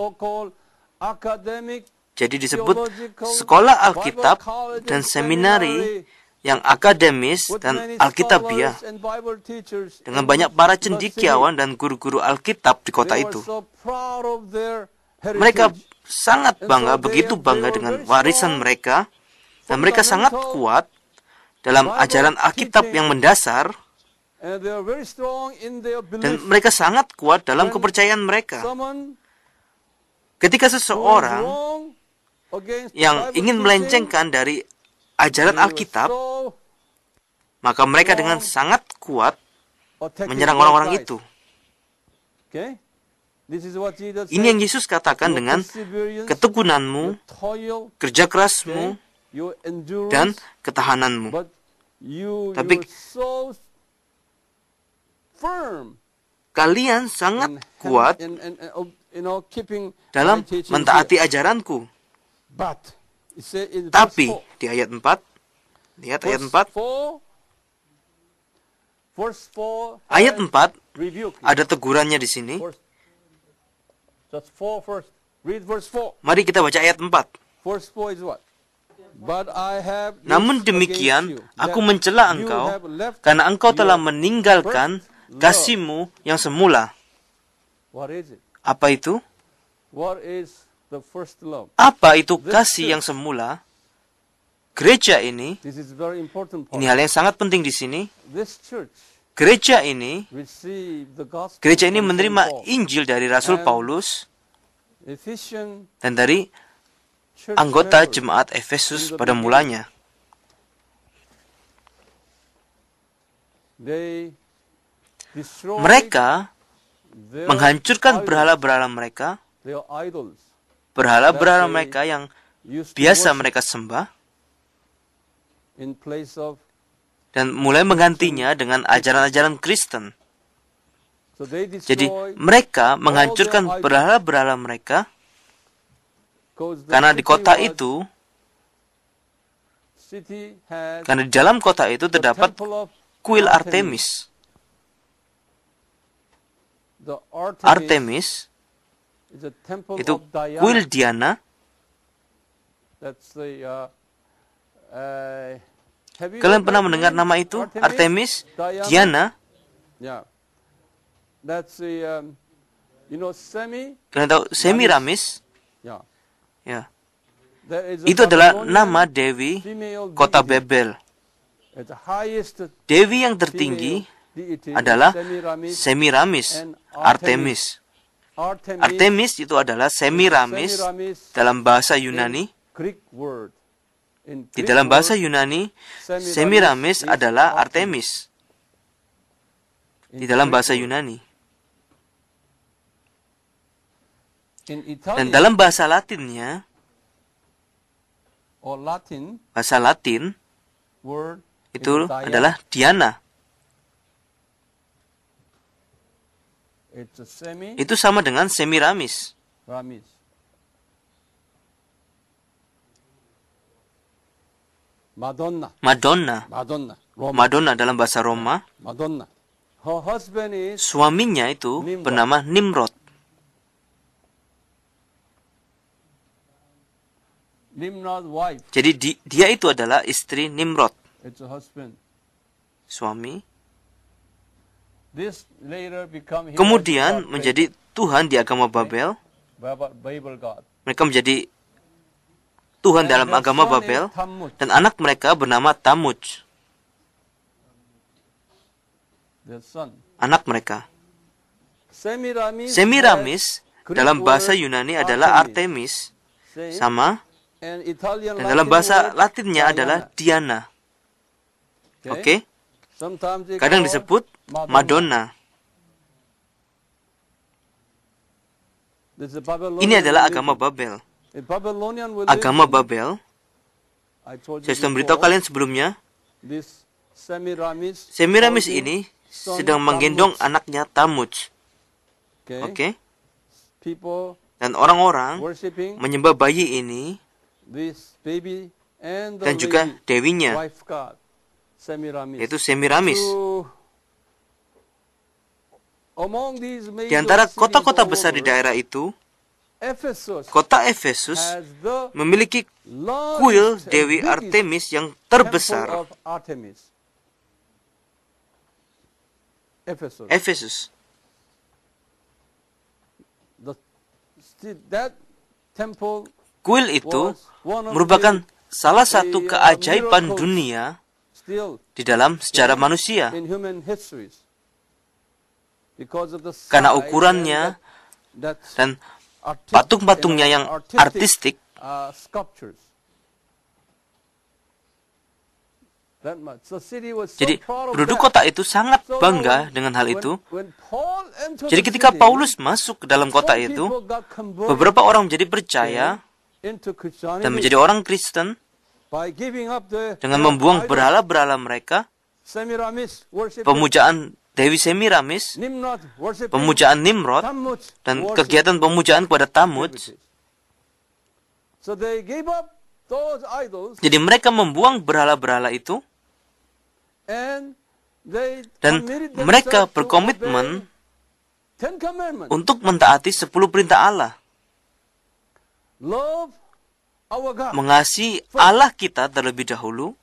Jadi disebut sekolah Alkitab dan seminari yang akademis dan Alkitabiah, dengan banyak para cendekiawan dan guru-guru Alkitab di kota itu. Mereka sangat bangga, begitu bangga dengan warisan mereka, dan mereka sangat kuat dalam ajaran Alkitab yang mendasar, dan mereka sangat kuat dalam kepercayaan mereka. Ketika seseorang yang ingin melencengkan dari ajaran Alkitab, maka mereka dengan sangat kuat menyerang orang-orang itu. Ini yang Yesus katakan dengan ketekunanmu, kerja kerasmu, dan ketahananmu. Tapi kalian sangat kuat dalam mentaati ajaranku. Tapi di ayat 4, lihat ayat 4. Ayat 4 ada tegurannya di sini. Mari kita baca ayat 4. Namun demikian, aku mencela engkau, karena engkau telah meninggalkan kasihmu yang semula. Apa itu? Apa itu kasih yang semula? Gereja ini hal yang sangat penting di sini. Gereja ini menerima Injil dari Rasul Paulus dan dari anggota jemaat Efesus pada mulanya. Mereka menghancurkan berhala-berhala mereka, berhala-berhala mereka yang biasa mereka sembah, dan mulai menggantinya dengan ajaran-ajaran Kristen. Jadi mereka menghancurkan berhala-berhala mereka karena di kota itu, karena di dalam kota itu terdapat kuil Artemis. Artemis itu kuil Diana. Kalian pernah mendengar nama itu? Artemis, Diana. You know, Semi, Kalian tahu Semiramis? yeah. Ya. There is a Itu adalah Babylonian nama Dewi female kota deity. Babel. It's the highest Dewi yang tertinggi female deity adalah is Semiramis Semiramis, and Artemis. Artemis itu adalah Semiramis dalam bahasa Yunani. Greek word. In Di Greek dalam bahasa word, Yunani, Semiramis is adalah Artemis. Artemis. Di dalam bahasa Yunani. In Dan Italian dalam bahasa Latinnya, or Latin bahasa Latin word itu is Diana. adalah Diana. It's a Semiramis. Itu sama dengan Semiramis. Madonna. Madonna. Roma. Madonna dalam bahasa Roma. Madonna. Her husband is Suaminya itu Nimrod. bernama Nimrod. Nimrod's wife. Jadi dia itu adalah istri Nimrod. It's a husband. Suami. This later become Kemudian menjadi Tuhan di agama Babel. Bible God. Mereka menjadi Tuhan And dalam their agama son Babel. is Tammuz. Dan anak mereka bernama Tammuz. Their son. Anak mereka. Semiramis Semiramis dalam bahasa Yunani adalah Artemis. Sama. and Italian Dan dalam Latin bahasa word Latinnya adalah Diana. Oke? Sometimes they Kadang call disebut Madonna. This is Babylonian Ini adalah religion. agama Babel. In Babylonian religion, Agama Babel, I told you saya sudah before, beritahu kalian sebelumnya, this Semiramis Semiramis holding ini son sedang menggendong Tammuz. anaknya Tammuz. Okay? Oke? People Dan orang-orang worshipping menyembah bayi ini this baby and the dan juga lady, dewinya, wife god, Semiramis. yaitu Semiramis. Among these Di antara major kota-kota cities besar di all over, daerah itu, Ephesus kota Efesus has the memiliki largest kuil and Dewi biggest Artemis yang temple terbesar. of Artemis. Ephesus. Efesus. That temple Kuil itu was one of merupakan salah satu the keajaiban miracles dunia still di dalam sejarah manusia. in human histories because of the Karena size ukurannya and that dan artistic- patung-patungnya yang artistik, sculptures. That much. The city was so jadi proud of penduduk that. kota itu sangat So bangga dengan hal itu. when Paul entered Jadi the ketika city, Paulus masuk ke dalam kota some itu, people got converted beberapa orang menjadi percaya into Christianity dan menjadi orang Kristen by giving up dengan their membuang idols. berhala-berhala mereka, Semiramis worship, pemujaan Dewi Semiramis, Nimrod worship, pemujaan Nimrod, Tammuz dan worship kegiatan pemujaan kepada Tammuz. activities. So they gave up those idols Jadi mereka membuang berhala-berhala itu and they dan committed mereka themselves to berkomitmen obey Ten Commandments. untuk mentaati 10 perintah Allah. Love our God Mengasihi Allah kita terlebih dahulu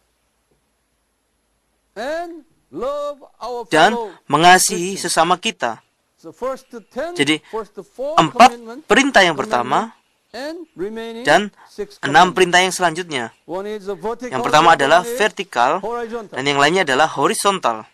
and love our dan fellow mengasihi Christians. sesama kita. So first the 10, Jadi, first the 4 4 commandments, perintah yang pertama and remaining dan 6 6 commandments. perintah yang selanjutnya. One is the vertical, Yang pertama the adalah other one is vertikal horizontal. dan yang lainnya adalah horizontal.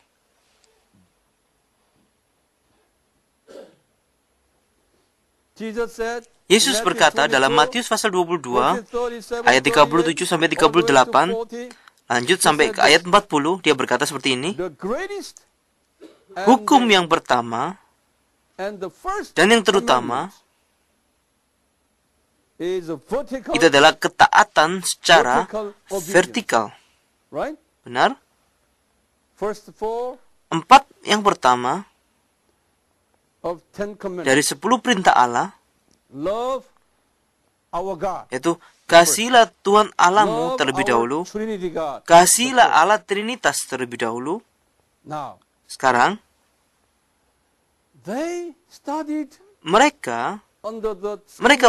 Jesus said, Yesus Matthew berkata 22, dalam Matius pasal 22 verses 37, ayat 37 sampai 38, all the way to 38, lanjut sampai ke ayat 40, dia berkata seperti ini, 40, the greatest and hukum the- yang pertama and the first dan yang terutama is a vertical, itu adalah ketaatan secara vertical obedience. vertikal. right? Benar? First 4 4 yang pertama of 10 commandments. dari 10 perintah Allah, Love our God. yaitu kasihilah Tuhan Allahmu Love terlebih our dahulu, Trinity God. kasihilah Allah Trinitas terlebih dahulu. Now, Sekarang, they studied mereka under the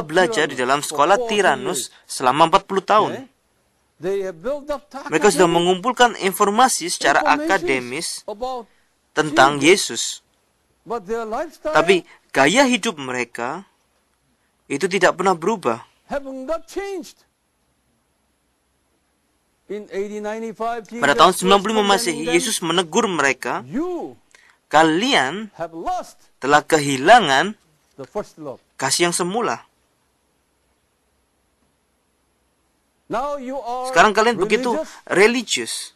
belajar di dalam sekolah Tyrannus selama 40 tahun. Okay? They have built up Mereka sudah academic mengumpulkan informasi secara information akademis about tentang Jesus. Yesus. But their lifestyle Tapi gaya hidup mereka itu tidak pernah berubah. have not changed. In 1895, Pada tahun 95 Masehi, Yesus menegur mereka, you kalian have lost telah kehilangan the first love. kasih yang semula. Now you are Sekarang kalian begitu religius,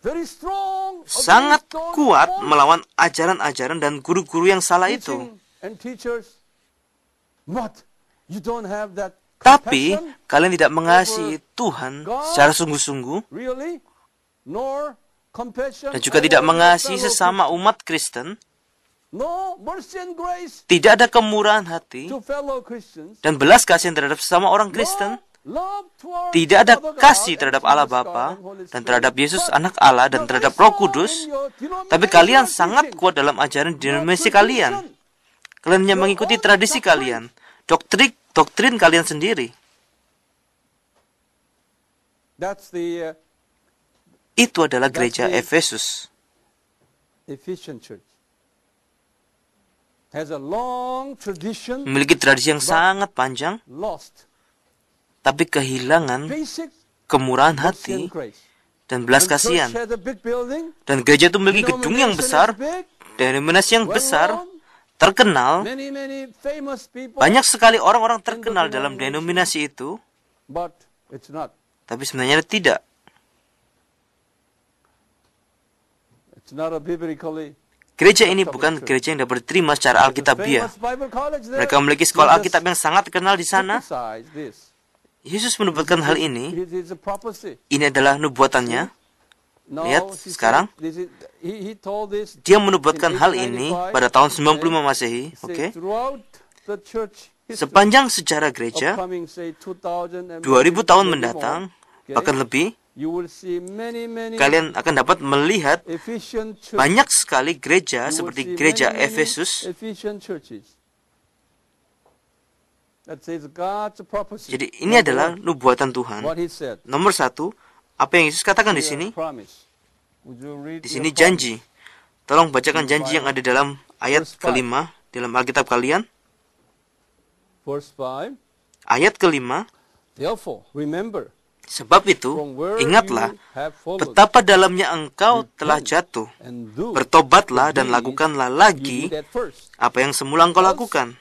very strong, sangat kuat melawan ajaran-ajaran dan guru-guru yang salah itu. and teachers. What? You don't have that Tapi compassion, kalian tidak mengasihi Tuhan secara sungguh-sungguh really? Nor compassion dan juga tidak over your mengasihi fellow sesama umat Kristen. No mercy and grace Tidak ada kemurahan hati to fellow Christians. dan belas kasihan terhadap sesama orang Kristen. No love toward Tidak ada Father God kasih and terhadap Jesus Allah God Bapa and Holy dan Spirit. terhadap Yesus But Anak Allah dan you're terhadap very Roh strong Kudus. in your Tapi denominational kalian sangat teaching. kuat dalam ajaran Your denominasi tradition. kalian. Kalian hanya mengikuti tradisi kalian, doktrin kalian sendiri. That's the Itu adalah gereja Efesus. Ephesian church. Has a long tradition, Memiliki tradisi yang sangat panjang, lost tapi kehilangan basic kemurahan mercy and hati grace. dan belas And church kasihan. has a big building, Dan gereja itu memiliki gedung yang besar, denomination is big, denominasi yang besar, well-known, terkenal. many famous people, Banyak sekali orang-orang terkenal dalam denominasi itu, but it's not. tapi sebenarnya tidak. It's not a biblically. Gereja ini bukan gereja yang dapat diterima secara alkitabiah. Famous Bible college there. Mereka memiliki sekolah Jesus Alkitab yang sangat terkenal di sana. emphasized this. Yesus menubuatkan hal ini. It is a prophecy. Ini adalah nubuatannya. No, Lihat he sekarang. said, he told this Dia menubuatkan in hal ini 1895, pada tahun 95 Masehi. he said, Oke. throughout the church history, Sepanjang sejarah gereja, upcoming, say, 2000 and 2000 tahun maybe mendatang, more, okay, bahkan lebih, you will see many kalian akan dapat melihat Ephesian church. banyak sekali gereja You will seperti see gereja many Efesus. Ephesian churches. That says God's prophecy. Jadi ini Number adalah one, nubuatan Tuhan. what he said. Nomor satu, apa yang Yesus katakan di Here, sini? promise. Would you read Di your sini promise? janji. Tolong bacakan janji yang ada dalam ayat Verse 5. kelima dalam Alkitab kalian. Verse 5. Ayat kelima, Therefore, remember sebab itu, from where ingatlah you have followed betapa dalamnya engkau telah jatuh. and do Bertobatlah the dan deeds lakukanlah you lagi did at first. apa yang semula engkau lakukan.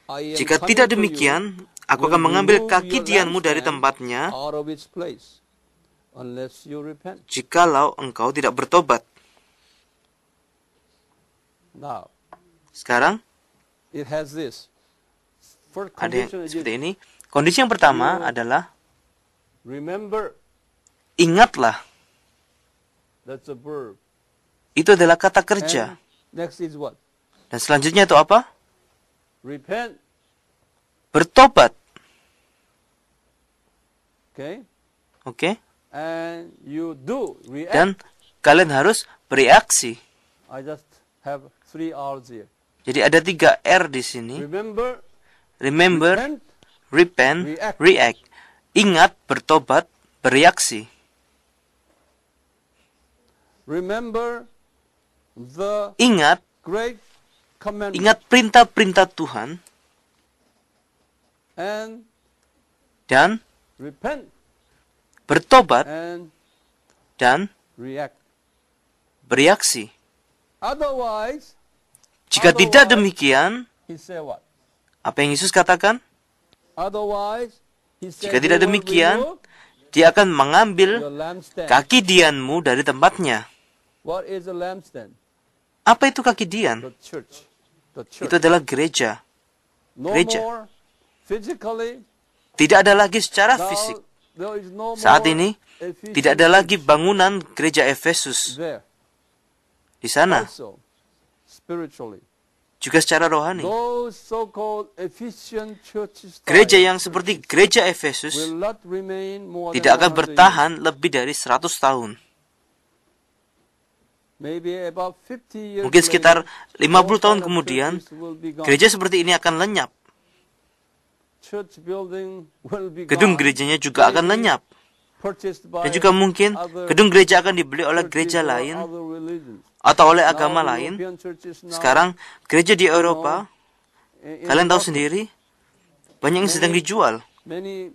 I am Jika coming tidak to you, demikian, aku will akan mengambil remove kaki your dianmu dari lampstand tempatnya, out of its place, unless you repent. jikalau engkau tidak bertobat. Now, Sekarang, it has this. First ada yang condition is seperti ini. Kondisi yang pertama adalah, remember, ingatlah. that's a verb. Itu adalah kata kerja. And next is what? Dan selanjutnya itu apa? Repent. Bertobat. Okay? Oke? And you do react. Dan kalian harus bereaksi. I just have 3 R's here. Jadi ada 3 R di sini. Remember, Remember, repent, repent, React. react. Ingat, bertobat, bereaksi. remember the Ingat, great commandment. ingat perintah-perintah Tuhan. And Dan repent bertobat and dan react. bereaksi. Otherwise, Jika tidak demikian, he said what? apa yang Yesus katakan? Otherwise, he said, Jika tidak "He will demikian, remove dia akan your mengambil lampstand." kaki dianmu dari tempatnya. What is a lampstand? Apa itu kaki dian? The church. The church. Itu adalah gereja. No gereja. more physically. Tidak ada lagi secara Now, fisik. there is no Saat more ini, Ephesian tidak ada lagi church bangunan gereja Efesus there. di sana. Also, spiritually. Juga secara rohani. Those so-called Ephesian churches Gereja yang seperti gereja Efesus will not remain more tidak akan than 100 bertahan lebih dari 100 tahun. years. Maybe about 50 years Mungkin sekitar later, 50 tahun all kemudian, churches will be gone. gereja seperti ini akan lenyap. Church building will be Gedung gone. gerejanya juga akan Maybe lenyap. purchased by Dan juga mungkin other gedung gereja akan dibeli oleh churches gereja or lain other religions. atau oleh Now, agama the lain. European churches now Sekarang gereja di Eropa Kalian tahu sendiri, banyak yang sedang dijual. Many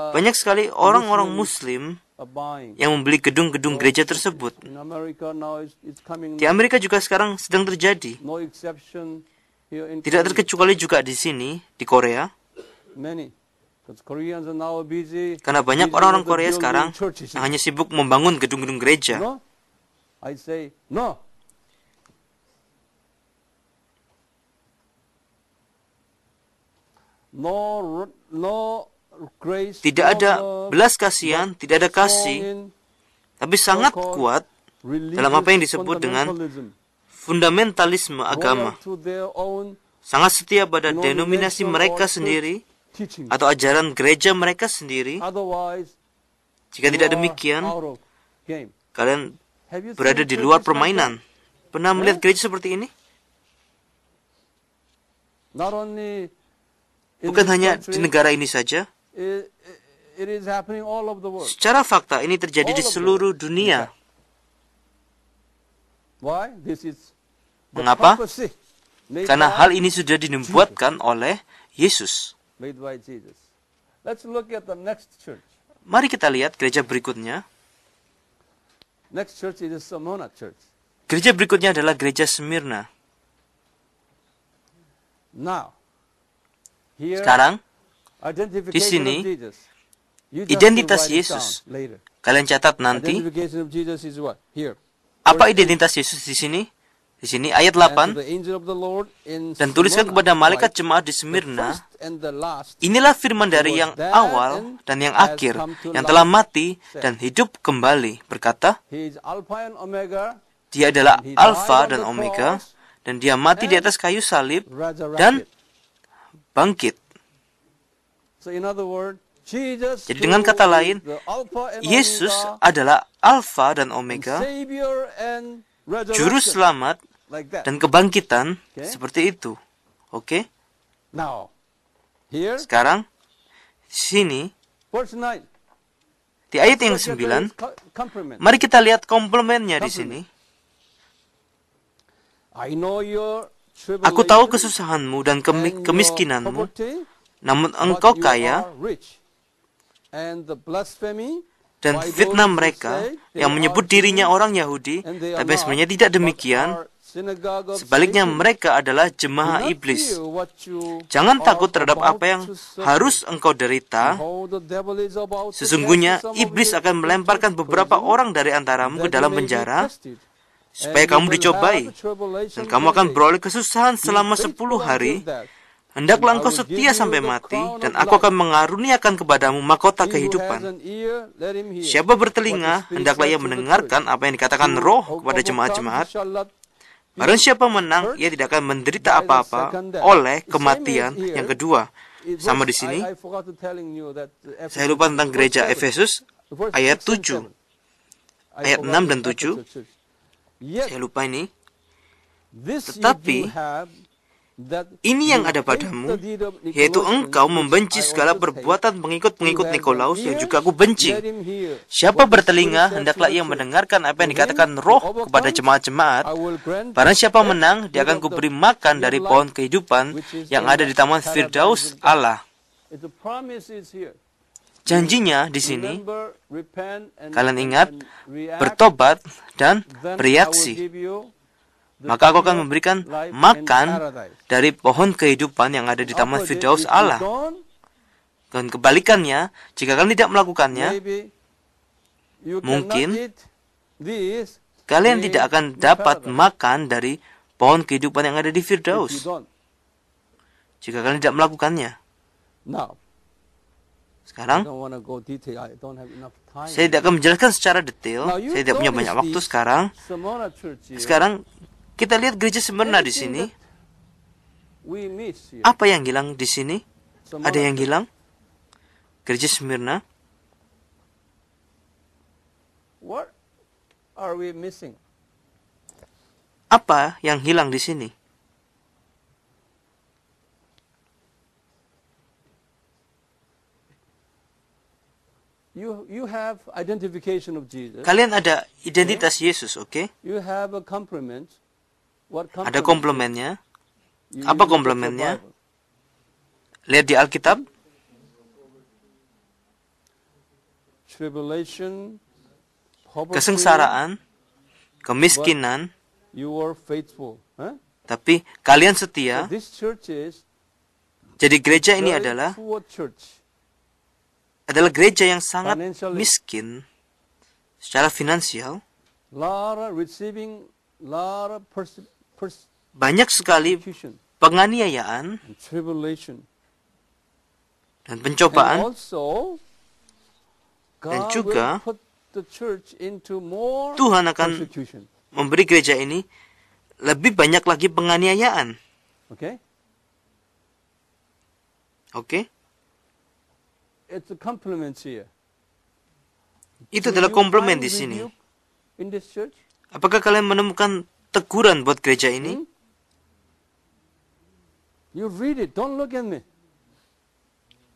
Banyak sekali orang-orang Muslim are buying. yang membeli gedung-gedung gereja tersebut. In America now it's coming. Di Amerika juga sekarang sedang terjadi. No exception here in Tidak Korea. terkecuali juga di sini, di Korea. Many. Because Koreans are now busy. Karena banyak busy orang-orang with Korea building sekarang churches. yang hanya sibuk membangun gedung-gedung gereja. No? I say no. No grace. Tidak no ada love, belas kasihan, tidak ada strong kasih, in tapi sangat so-called kuat religious dalam apa yang disebut dengan fundamentalism. fundamentalisme agama. Loyal to their own Sangat setia pada denomination denominasi or mereka church sendiri teaching. atau ajaran gereja mereka sendiri. Otherwise, Jika you tidak are demikian, out of game. kalian Have you berada seen di luar churches like permainan. Pernah melihat gereja seperti ini? that? Not only in Bukan this hanya country, di negara ini saja. it is happening all over the world. Secara fakta, ini terjadi di All of seluruh them. dunia. Why? This is the Mengapa? prophecy made Karena by- hal ini sudah dinubuatkan oleh Yesus. made by Jesus. Let's look at the next church. Mari kita lihat gereja berikutnya. Next church is Smyrna Church. Gereja berikutnya adalah gereja Smyrna. Now, here Sekarang, identification di sini, of Jesus. You just identitas write it Yesus. down later. kalian catat nanti, Identification of Jesus is what? Here. apa identitas Yesus di sini? Di sini ayat And to 8, the angel of the Lord in dan tuliskan Smyrna, kepada malaikat write, jemaat di the Smyrna, first and the last inilah firman dari yang awal dan yang akhir, yang telah mati dan hidup kembali, berkata, He is Alpha and Omega, dia adalah Alfa dan Omega, dan dia mati di atas kayu salib dan resurrected. bangkit. So in other words, Jesus, Jadi dengan kata lain, the Alpha and Yesus Omega, adalah Alfa dan Omega, Savior and juru resurrection, selamat like that. dan kebangkitan, Okay. seperti itu. Oke, Now, here, sekarang di sini verse 9. di ayat yang Look at 9, this compliment. mari kita lihat komplemennya di sini. I know your Aku tahu tribulation kesusahanmu dan and your kemiskinanmu, poverty, namun but engkau you kaya, are rich. And the blasphemy dan by fitnah those who mereka say they yang are menyebut Jews, dirinya orang Yahudi, and they are tapi not, sebenarnya tidak but demikian. are synagogue of Sebaliknya Satan. mereka adalah Do jemaah not iblis. fear what you Jangan are takut terhadap about apa yang to suffer. harus engkau derita. Behold, the devil is about to Sesungguhnya cast some of iblis you akan into melemparkan beberapa prison, orang dari antaramu ke that you dalam may be penjara, tested, supaya and you kamu will dicobai, have tribulation dan kamu 10 akan days. beroleh kesusahan Be selama faithful 10 hari. until death, Hendaklah and I engkau will setia give you sampai the mati, crown dan of aku akan life. mengaruniakan kepadamu mahkota He who has kehidupan. an ear, let him hear Siapa what bertelinga, the Spirit hendaklah says ia to the mendengarkan church. apa yang dikatakan Who roh kepada overcomes jemaat-jemaat. shall not be Barang siapa menang, hurt ia tidak akan menderita by the apa-apa second death. oleh The same kematian as here. yang kedua. It Sama was- di sini, I forgot to telling you that saya lupa tentang gereja Efesus, ayat 7. Ayat 6 dan 7. Saya lupa ini. Tetapi, ini yang ada padamu, yaitu engkau membenci segala perbuatan pengikut-pengikut Nikolaus yang juga aku benci. Siapa bertelinga, hendaklah ia mendengarkan apa yang dikatakan roh kepada jemaat-jemaat. Barang siapa menang, dia akan kuberi makan dari pohon kehidupan yang ada di taman Firdaus Allah. Janjinya di sini, kalian ingat, bertobat dan bereaksi. Maka aku akan memberikan makan dari pohon kehidupan yang ada di taman Firdaus Allah. Dan kebalikannya, jika kalian tidak melakukannya, mungkin kalian tidak akan dapat makan dari pohon kehidupan yang ada di Firdaus. Jika kalian tidak melakukannya. Sekarang, saya tidak akan menjelaskan secara detail. Saya tidak punya banyak waktu sekarang. Sekarang, kita lihat gereja Smyrna di sini. Apa yang hilang di sini? Ada yang hilang? Gereja Smyrna. Apa yang hilang di sini? You have identification of Jesus. Kalian ada identitas Yesus, oke? You have a compliment. What Ada compliment? komplemennya. Apa komplemennya? Lihat di Alkitab. Tribulation, poverty, Kesengsaraan, kemiskinan, you are faithful. Huh? tapi kalian So setia. this church is Jadi gereja ini very adalah poor church. gereja yang sangat Financially. miskin secara finansial. Lot of receiving, lot of Banyak sekali persecution penganiayaan and tribulation. dan And pencobaan. also, Dan God juga, will put the church into more Tuhan akan persecution. memberi gereja ini lebih banyak lagi penganiayaan. Okay? Oke? It's a compliment here. Itu Do adalah you komplement find di sini. rebuke in this church? Apakah kalian menemukan teguran buat gereja ini? You read it. Don't look at me.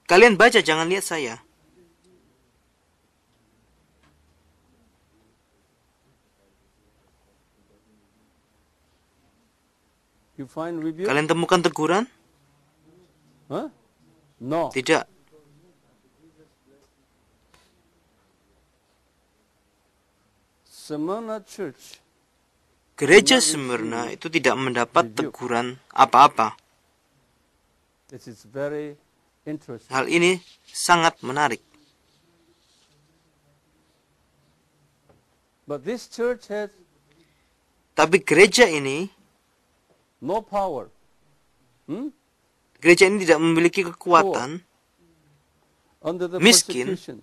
Kalian baca, jangan lihat saya. You find rebuke? Kalian temukan teguran? Huh? No. Tidak. Smyrna Church. Gereja Smyrna itu tidak mendapat teguran apa-apa. This is very interesting. Hal ini sangat menarik. But this church has Tapi gereja ini, no power. gereja ini tidak memiliki kekuatan Under the Miskin. persecution.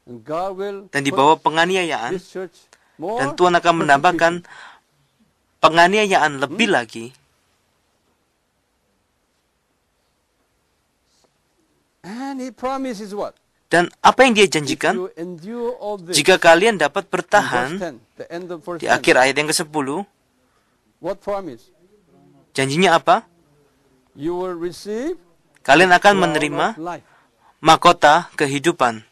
And God will dan di put bawah penganiayaan, this church more dan Tuhan akan menambahkan penganiayaan lebih lagi. And He promises what? Dan apa yang dia If janjikan? you endure all this, Jika kalian dapat in bertahan verse 10, the end of verse di 10, akhir ayat yang ke-10, what promise? janjinya apa? You will receive Kalian akan crown menerima of life. mahkota kehidupan.